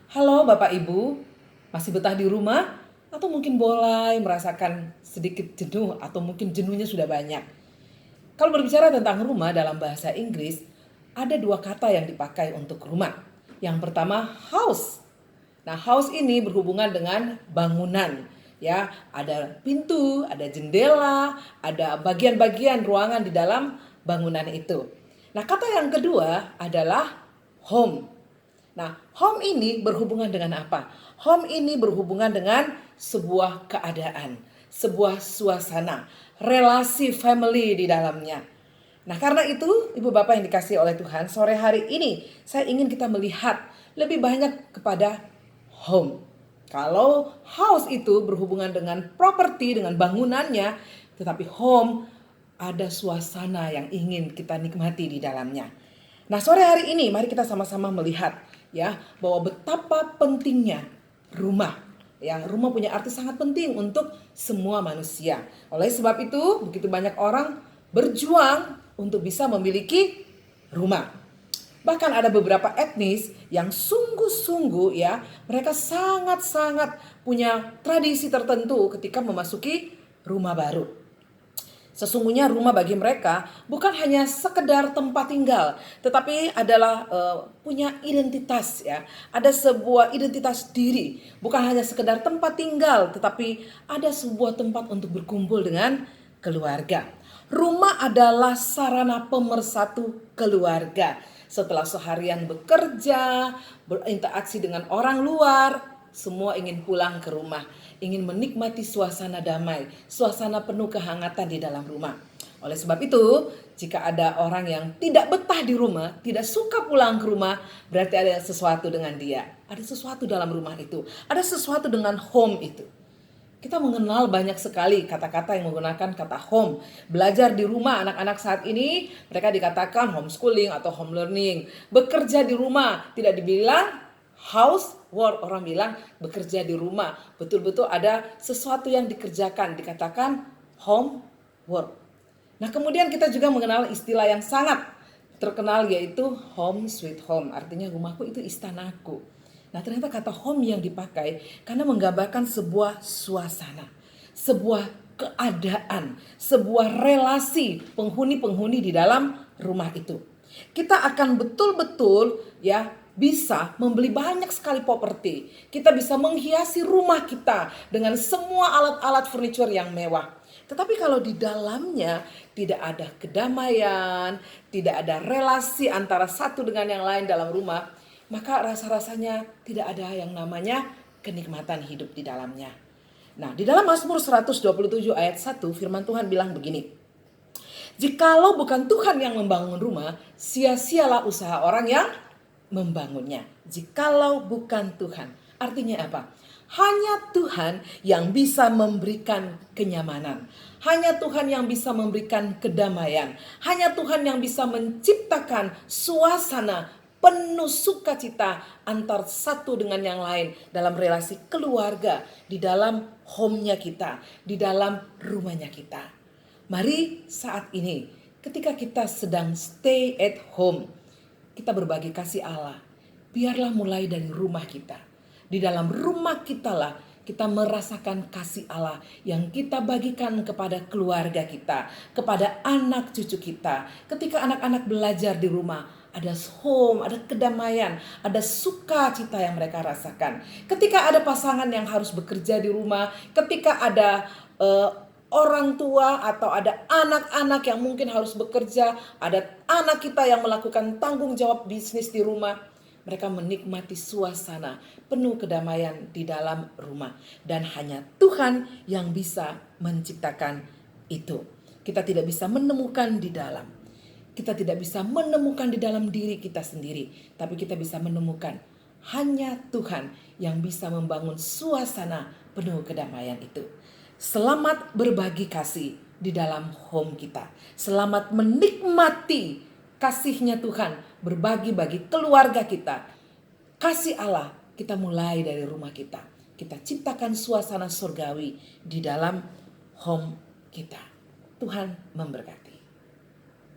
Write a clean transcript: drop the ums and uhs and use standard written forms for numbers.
Halo Bapak Ibu, masih betah di rumah? Atau mungkin mulai merasakan sedikit jenuh atau mungkin jenuhnya sudah banyak? Kalau berbicara tentang rumah dalam bahasa Inggris, ada dua kata yang dipakai untuk rumah. Yang pertama house. Nah, house ini berhubungan dengan bangunan. Ya, ada pintu, ada jendela, ada bagian-bagian ruangan di dalam bangunan itu. Nah, kata yang kedua adalah home. Nah, home ini berhubungan dengan apa? Home ini berhubungan dengan sebuah keadaan, sebuah suasana, relasi family di dalamnya. Nah, karena itu, Ibu Bapak yang dikasihi oleh Tuhan, sore hari ini saya ingin kita melihat lebih banyak kepada home. Kalau house itu berhubungan dengan properti, dengan bangunannya, tetapi home ada suasana yang ingin kita nikmati di dalamnya. Nah, sore hari ini mari kita sama-sama melihat ya bahwa betapa pentingnya rumah. Yang rumah punya arti sangat penting untuk semua manusia. Oleh sebab itu, begitu banyak orang berjuang untuk bisa memiliki rumah. Bahkan ada beberapa etnis yang sungguh-sungguh ya, mereka sangat-sangat punya tradisi tertentu ketika memasuki rumah baru. Sesungguhnya rumah bagi mereka bukan hanya sekedar tempat tinggal, tetapi adalah punya identitas ya. Ada sebuah identitas diri, bukan hanya sekedar tempat tinggal, tetapi ada sebuah tempat untuk berkumpul dengan keluarga. Rumah adalah sarana pemersatu keluarga. Setelah seharian bekerja, berinteraksi dengan orang luar, semua ingin pulang ke rumah, ingin menikmati suasana damai, suasana penuh kehangatan di dalam rumah. Oleh sebab itu, jika ada orang yang tidak betah di rumah, tidak suka pulang ke rumah, berarti ada sesuatu dengan dia. Ada sesuatu dalam rumah itu, ada sesuatu dengan home itu. Kita mengenal banyak sekali kata-kata yang menggunakan kata home. Belajar di rumah anak-anak saat ini mereka dikatakan homeschooling atau home learning. Bekerja di rumah tidak dibilang housework, orang bilang bekerja di rumah. Betul-betul ada sesuatu yang dikerjakan, dikatakan home work. Nah, kemudian kita juga mengenal istilah yang sangat terkenal yaitu home sweet home. Artinya rumahku itu istanaku. Nah, ternyata kata home yang dipakai karena menggambarkan sebuah suasana, sebuah keadaan, sebuah relasi penghuni-penghuni di dalam rumah itu. Kita akan betul-betul ya bisa membeli banyak sekali properti. Kita bisa menghiasi rumah kita dengan semua alat-alat furniture yang mewah. Tetapi kalau di dalamnya tidak ada kedamaian, tidak ada relasi antara satu dengan yang lain dalam rumah, maka rasa-rasanya tidak ada yang namanya kenikmatan hidup di dalamnya. Nah, di dalam Mazmur 127 ayat 1 firman Tuhan bilang begini. Jikalau bukan Tuhan yang membangun rumah, sia-sialah usaha orang yang membangunnya. Jikalau bukan Tuhan. Artinya apa? Hanya Tuhan yang bisa memberikan kenyamanan. Hanya Tuhan yang bisa memberikan kedamaian. Hanya Tuhan yang bisa menciptakan suasana penuh sukacita antar satu dengan yang lain dalam relasi keluarga, di dalam home-nya kita, di dalam rumahnya kita. Mari saat ini ketika kita sedang stay at home, kita berbagi kasih Allah. Biarlah mulai dari rumah kita. Di dalam rumah kita lah kita merasakan kasih Allah yang kita bagikan kepada keluarga kita, kepada anak cucu kita. Ketika anak-anak belajar di rumah, ada home, ada kedamaian, ada sukacita yang mereka rasakan. Ketika ada pasangan yang harus bekerja di rumah, ketika ada orang tua atau ada anak-anak yang mungkin harus bekerja, ada anak kita yang melakukan tanggung jawab bisnis di rumah, mereka menikmati suasana penuh kedamaian di dalam rumah. Dan hanya Tuhan yang bisa menciptakan itu. Kita tidak bisa menemukan di dalam. Kita tidak bisa menemukan di dalam diri kita sendiri. Tapi kita bisa menemukan hanya Tuhan yang bisa membangun suasana penuh kedamaian itu. Selamat berbagi kasih di dalam home kita. Selamat menikmati kasihnya Tuhan berbagi bagi keluarga kita. Kasih Allah kita mulai dari rumah kita. Kita ciptakan suasana surgawi di dalam home kita. Tuhan memberkati.